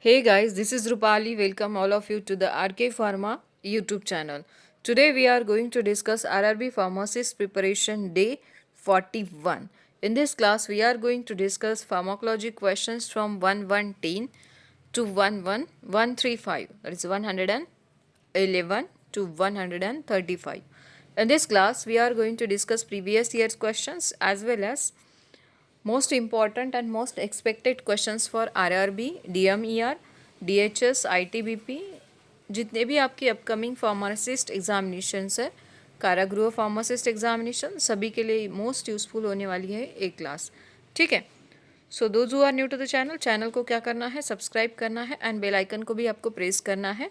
Hey guys, this is Rupali. Welcome all of you to the RK Pharma YouTube channel. Today we are going to discuss RRB Pharmacist Preparation Day 41. In this class, we are going to discuss pharmacology questions from 110 to 11135. That is 111 to 135. In this class, we are going to discuss previous year's questions as well as most important and most expected questions for RRB, DMER, DHS, ITBP, जितने भी आपकी upcoming pharmacist examinations है, कारागृह pharmacist examination, सभी के लिए most useful होने वाली है एक क्लास. ठीक है. So those who are new to the channel को क्या करना है, सब्सक्राइब करना है एंड बेल आइकन को भी आपको प्रेस करना है.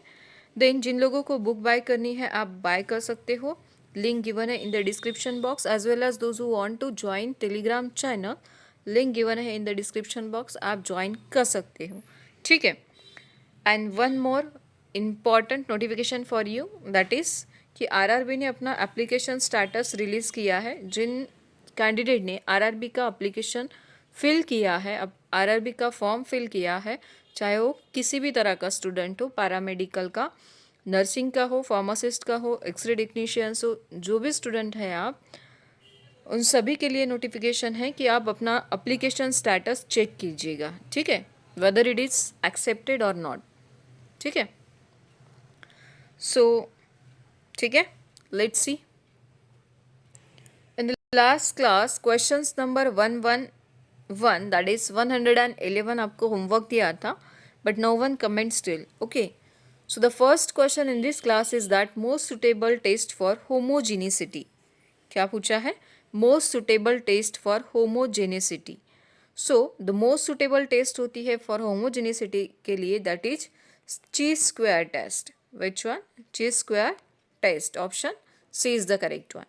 देन जिन लोगों को बुक बाय करनी है आप बाय कर सकते हो. लिंक गिवन है in the description box as well as those who want to join Telegram channel. Link given है इन द डिस्क्रिप्शन बॉक्स, आप ज्वाइन कर सकते हो. ठीक है. And one more important notification for you, that is कि RRB ने अपना एप्लीकेशन स्टेटस रिलीज़ किया है. जिन कैंडिडेट ने आरआरबी का एप्लीकेशन फिल किया है, अब आरआरबी का फॉर्म फिल किया है, चाहे वो किसी भी तरह का स्टूडेंट हो, पैरामेडिकल का, नर्सिंग का हो, फार्मासिस्ट का हो, एक्सरे टेक्नीशियंस हो, जो भी स्टूडेंट है आप, उन सभी के लिए नोटिफिकेशन है कि आप अपना एप्लीकेशन स्टेटस चेक कीजिएगा. ठीक है, वेदर इट इज़ एक्सेप्टेड और नॉट. ठीक है. सो ठीक है, let's see. In the last class questions number 111, that is 111 आपको होमवर्क दिया था, but no one comment still. Okay. So the first question in this class is that most suitable test for homogeneity. क्या पूछा है? Most suitable test for homogeneity. So the most suitable test होती है for homogeneity के लिए, that is chi square test. Which one? Chi square test. Option C is the correct one.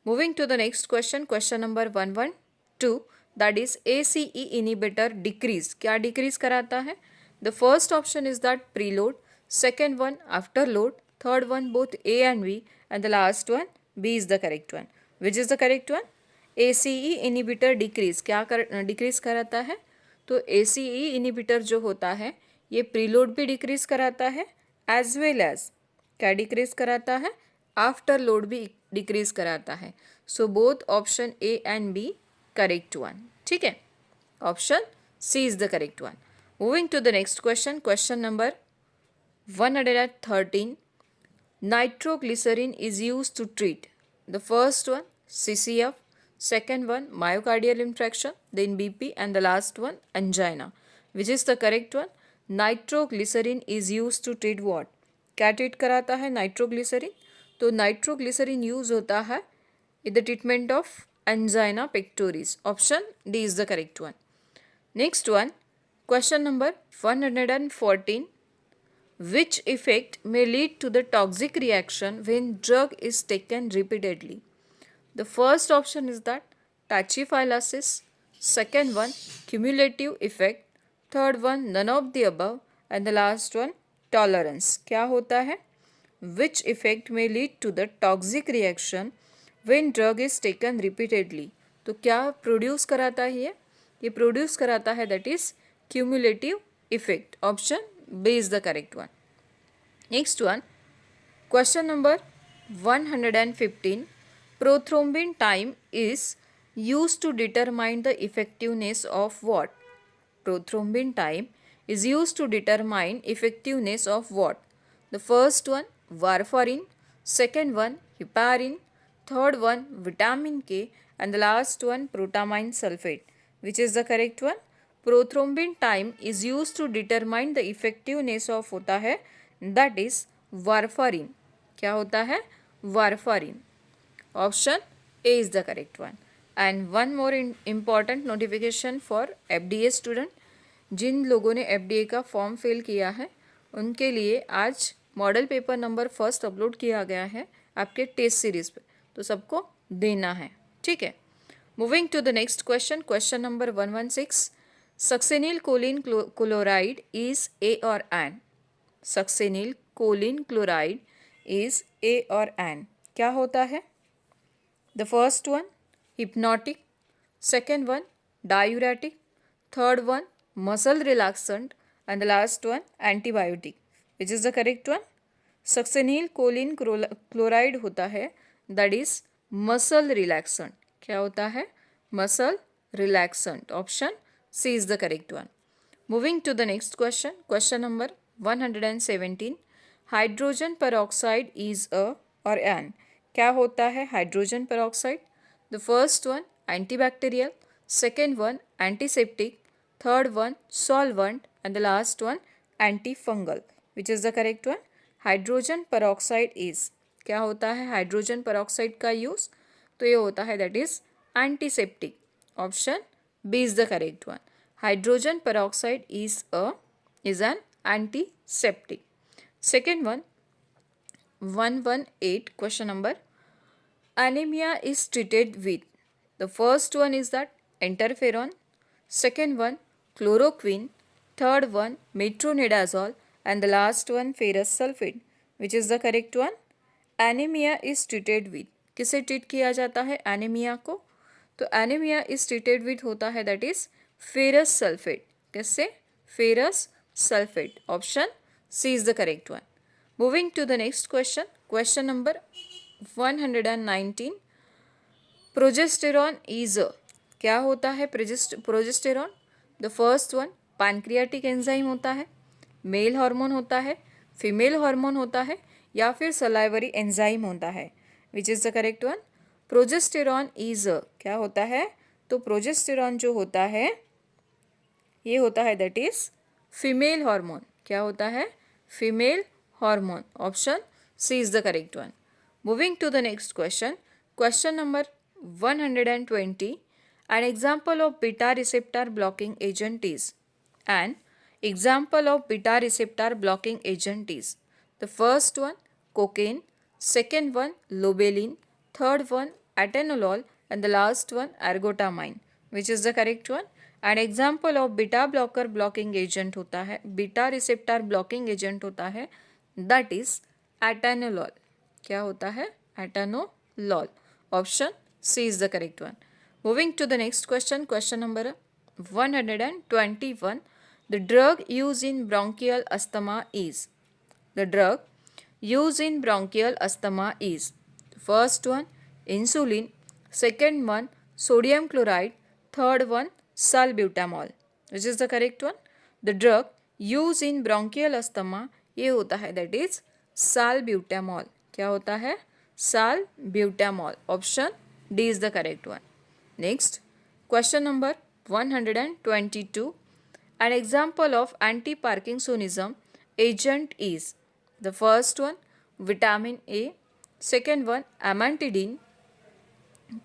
Moving to the next question, question number 112, that is ACE inhibitor decrease. क्या decrease कराता है? The first option is that preload, second one after load, third one both A and B, and the last one B is the correct one. Which is the correct one? ACE inhibitor decrease. क्या decrease कराता है? तो ACE inhibitor जो होता है ये preload भी decrease कराता है एज वेल एज क्या डिक्रीज कराता है? आफ्टर लोड भी डिक्रीज कराता है. So both option A and B correct one. ठीक है, option C is the correct one. Moving to the next question, question number 113, nitroglycerin is used to treat. The first one CCF, second one myocardial infarction, then BP, and the last one angina. Which is the correct one? Nitroglycerin is used to treat what? क्या treat कराता है nitroglycerine? तो nitroglycerine use होता है in the treatment of angina pectoris. Option D is the correct one. Next one, question number 114, which effect may lead to the toxic reaction when drug is taken repeatedly? The first option is that tachyphylaxis, second one cumulative effect, third one none of the above, and the last one tolerance. क्या होता है? Which effect may lead to the toxic reaction when drug is taken repeatedly? तो क्या produce कराता है ये produce कराता है that is cumulative effect. Option B is the correct one. Next one, question number 115, prothrombin time is used to determine the effectiveness of what? Prothrombin time is used to determine effectiveness of what? The first one warfarin, second one heparin, third one vitamin K, and the last one protamine sulfate. Which is the correct one? Prothrombin time is use to determine the effectiveness of होता है that is warfarin. क्या होता है? Warfarin. Option A is the correct one. And one more important notification for FDA student. जिन लोगों ने FDA का form fill किया है उनके लिए आज model paper number first upload किया गया है आपके टेस्ट सीरीज़ पे, तो सबको देना है. ठीक है. Moving to the next question, question number 116, succinyl choline chloride is A और N. Succinyl choline chloride is A और N. क्या होता है? The first one hypnotic, second one diuretic, third one muscle relaxant, and the last one antibiotic. Which is the correct one? Succinyl choline chloride होता है, that is muscle relaxant. क्या होता है? Muscle relaxant. Option C is the correct one. Moving to the next question. Question number 117. Hydrogen peroxide is A और N. क्या होता है hydrogen peroxide? The first one antibacterial, second one antiseptic, third one solvent and the last one anti fungal. Which is the correct one? Hydrogen peroxide is. क्या होता है hydrogen peroxide का use? तो ये होता है that is antiseptic. Option B is the correct one. Hydrogen peroxide is an antiseptic. Second one, 118 question number. Anemia is treated with. The first one is that interferon, second one chloroquine, third one metronidazole, and the last one ferrous sulfate. Which is the correct one? Anemia is treated with. किसे treat किया जाता है anaemia को? तो anaemia is treated with होता है that is ferrous sulphate. किससे? Ferrous sulfate. Option C is the correct one. Moving to the next question. Question number 119. Progesterone is a. क्या होता है progesterone? The first one pancreatic enzyme होता है, male hormone होता है, फीमेल हार्मोन होता है, या फिर सलाइवरी एंजाइम होता है. Which is the correct one? Progesterone is a. क्या होता है? तो प्रोजेस्टेरॉन जो होता है ये होता है दैट इज फीमेल हार्मोन. क्या होता है? Female hormone. Option C is the correct one. Moving to the next question. Question number 120. An example of beta receptor blocking agent is. An example of beta receptor blocking agent is. The first one cocaine, second one lobeline, third one atenolol, and the last one ergotamine. Which is the correct one? An example of beta blocker blocking agent होता है, beta receptor blocking agent होता है, that is atenolol. क्या होता है? atenolol. Option C is the correct one. Moving to the next question. Question number 121. The drug used in bronchial asthma is. The drug used in bronchial asthma is. First one insulin, second one sodium chloride, third one salbutamol. Which is the correct one? The drug used in bronchial asthma ये होता है that is salbutamol. क्या होता है? Salbutamol. Option D is the correct one. Next, question number 122. An example of anti-Parkinsonism agent is. The first one vitamin A, second one amantadine,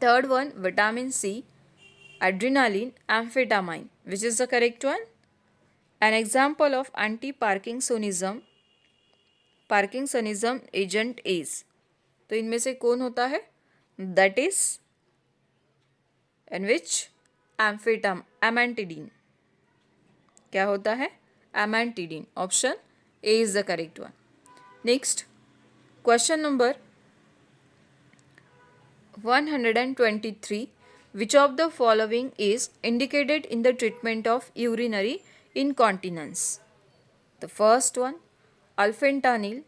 third one vitamin C, adrenaline, amphetamine. Which is the correct one? An example of anti-Parkinsonism agent is. तो इनमें से कौन होता है? That is in which amantadine. क्या होता है? amantadine. Option A is the correct one. Next, question number 123. Which of the following is indicated in the treatment of urinary incontinence? The first one alfentanil,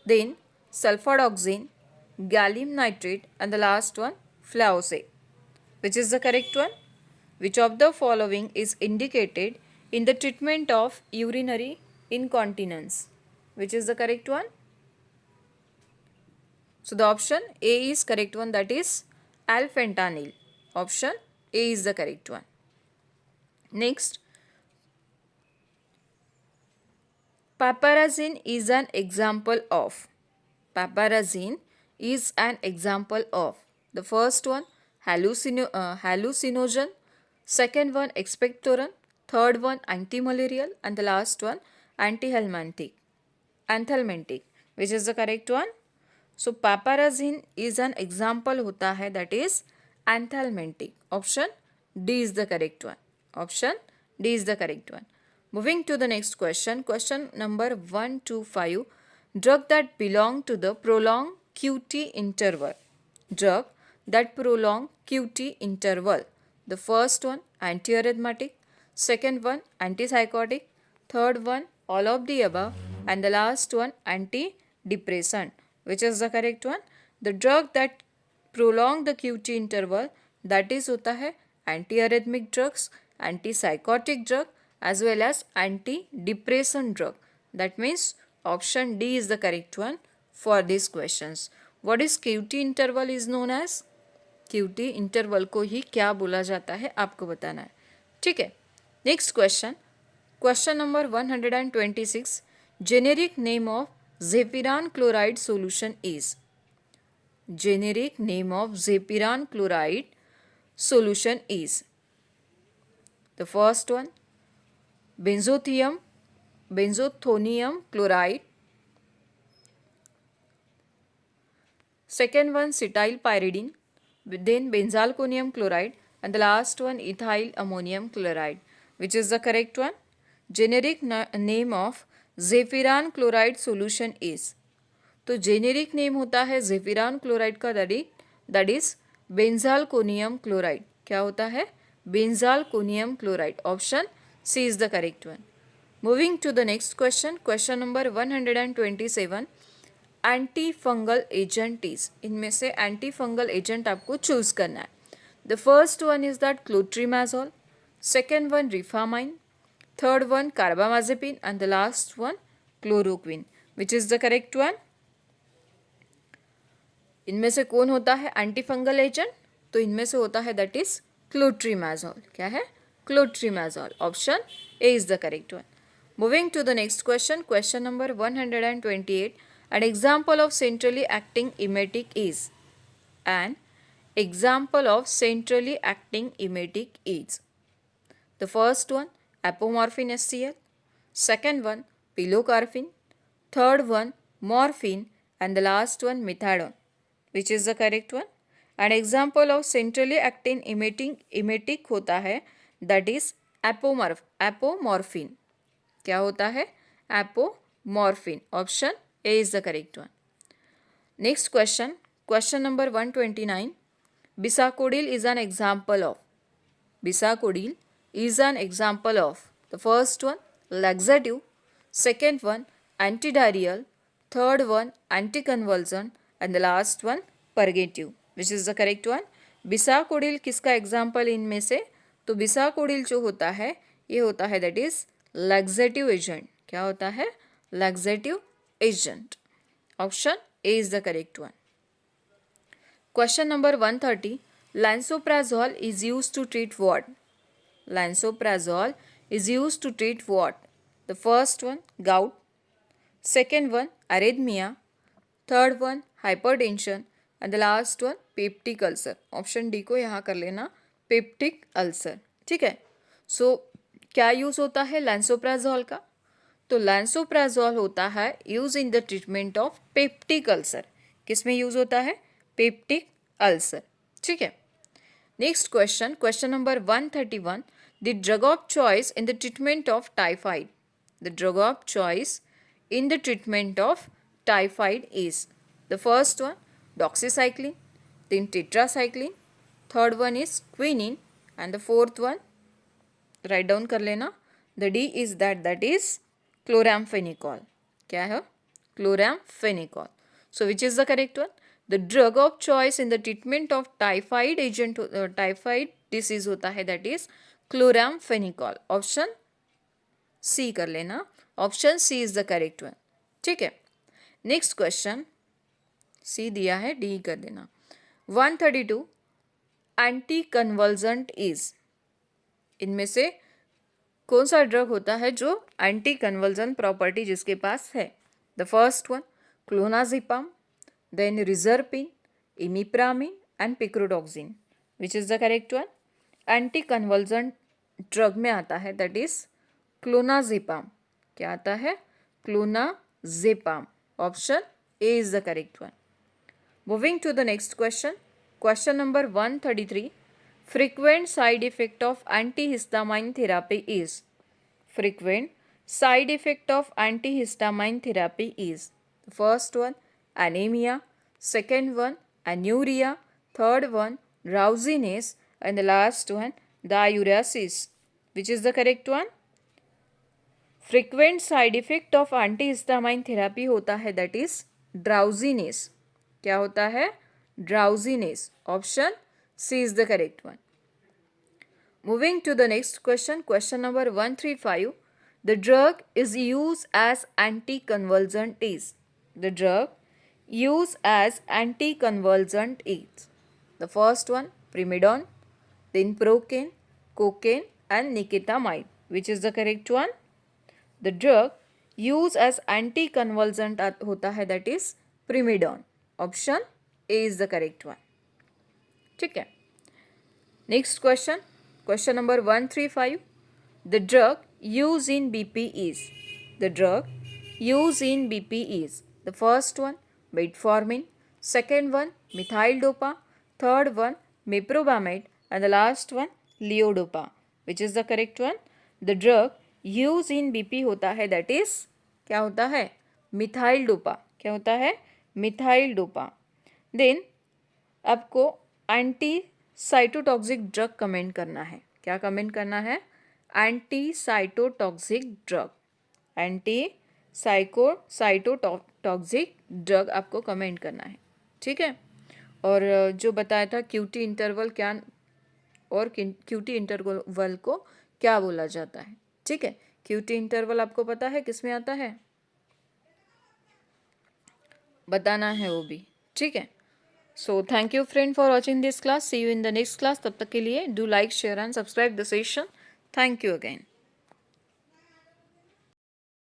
then sulfadoxine, gallium nitrate, and the last one fluoxetine. Which is the correct one? Which of the following is indicated in the treatment of urinary incontinence? Which is the correct one? So the option A is correct one, that is alfentanil. Option A is the correct one. Next, piperazine is an example of. Piperazine is an example of. The first one hallucinogen, second one expectorant, third one antimalarial, and the last one anthelmintic. Which is the correct one? So piperazine is an example होता है that is anthelmintic. Option D is the correct one. Option D is the correct one. Moving to the next question. Question number 125. Drug that belong to the prolonged QT interval. Drug that prolong QT interval. The first one antiarrhythmic, second one antipsychotic, third one all of the above, and the last one antidepressant. Which is the correct one? The drug that prolong the QT interval, that is होता है antiarrhythmic drugs, antipsychotic drug as well as antidepressant drug. That means option D is the correct one for these questions. What is QT interval is known as? QT interval को ही क्या बोला जाता है आपको बताना है. ठीक है. Next question, question number 126. Generic name of zephiran chloride solution is. Generic name of zephiran chloride solution is. The first one benzethonium chloride. Second one cetyl pyridine, then benzalkonium chloride, and the last one ethyl ammonium chloride. Which is the correct one? Generic name of zephiran chloride solution is. तो generic name होता है zephiran chloride का, that is benzalkonium chloride. क्या होता है? Benzalkonium chloride. Option C is the correct one. Moving to the next question, question number 127. Anti fungal agent is. इनमें से anti fungal agent आपको चूज करना है. The first one is that clotrimazole, second one rifampin, third one carbamazepine, and the last one chloroquine. Which is the correct one? इनमें से कौन होता है एंटी फंगल एजेंट? तो इनमें से होता है दैट इज क्लोट्रीमाजोल. क्या है? Clotrimazole. Option A is the correct one. Moving to the next question, question number 128. An example of centrally acting emetic is. An example of centrally acting emetic is. The first one apomorphine HCl, second one pilocarpine, third one morphine, and the last one methadone. Which is the correct one? An example of centrally acting emetic होता है that is apomorphine. क्या होता है? Apomorphine. Option A is the correct one. Next question, question number 129. Bisacodyl is an example of. Bisacodyl is an example of. The first one laxative, second one antidiarrheal, third one anticonvulsant, and the last one purgative. Which is the correct one? Bisacodyl किसका example इनमें से? तो bisacodyl जो होता है ये होता है दैट इज लैक्सेटिव एजेंट. क्या होता है? Laxative agent. Option A is the correct one. Question number 130. Lansoprazole is used to treat what? Lansoprazole is used to treat what? The first one gout, second one arrhythmia, third one hypertension, and the last one peptic ulcer. Option D को यहाँ कर लेना, peptic ulcer. ठीक है. So क्या use होता है lansoprazole का? तो lansoprazole होता है use in the treatment of peptic ulcer. किस में यूज होता है? Peptic ulcer. ठीक है. Next question, question number 131. The drug of choice in the treatment of typhoid. The drug of choice in the treatment of typhoid is. The first one doxycycline, then tetracycline, third one is quinine, and the fourth one write down कर लेना. The D is that is chloramphenicol. क्या है? Chloramphenicol. So which is the correct one? The drug of choice in the treatment of typhoid disease होता है that is chloramphenicol. Option C कर लेना. Option C is the correct one. ठीक है. Next question, सी दिया है, डी कर देना. 132. Anti convulsant is. इनमें से कौन सा ड्रग होता है जो एंटी कन्वल्जेंट प्रॉपर्टी जिसके पास है? The first one clonazepam, then rizarpine, imipramine, and picrodoxine. Which is the correct one? Anticonvulsant drug में आता है that is clonazepam. क्या आता है? clonazepam. Option A is the correct one. Moving to the next question, question number 133. Frequent side effect of antihistamine therapy is. Frequent side effect of antihistamine therapy is. The first one anemia, second one anuria, third one drowsiness, and the last one diuresis. Which is the correct one? Frequent side effect of anti histamine therapy होता है that is drowsiness. क्या होता है? Drowsiness. Option C is the correct one. Moving to the next question, question number 135. The drug is used as anticonvulsant is. The drug used as anticonvulsant is. The first one, primidone, then procaine, cocaine and nicotinamide. Which is the correct one? The drug used as anticonvulsant होता है that is primidone. Option A is the correct one. ठीक है. Next question, question number 135. The drug used in BP is. The drug used in BP is. The first one, metformin. Second one, methyl dopa. Third one, meprobamate. And the last one, leodopa. Which is the correct one? The drug used in BP होता है that is, क्या होता है? Methyl dopa. क्या होता है? Methyl dopa. Then आपको anti cytotoxic drug comment करना है. क्या कमेंट करना है? Anti cytotoxic drug. Anti cytotoxic drug आपको कमेंट करना है. ठीक है. और जो बताया था क्यूटी इंटरवल क्या, और क्यूटी इंटरवल को क्या बोला जाता है. ठीक है. क्यूटी इंटरवल आपको पता है किस में आता है? बताना है वो भी. ठीक है. So thank you friend for watching this class. See you in the next class. तब तक के लिए do like, share and subscribe the session. Thank you again.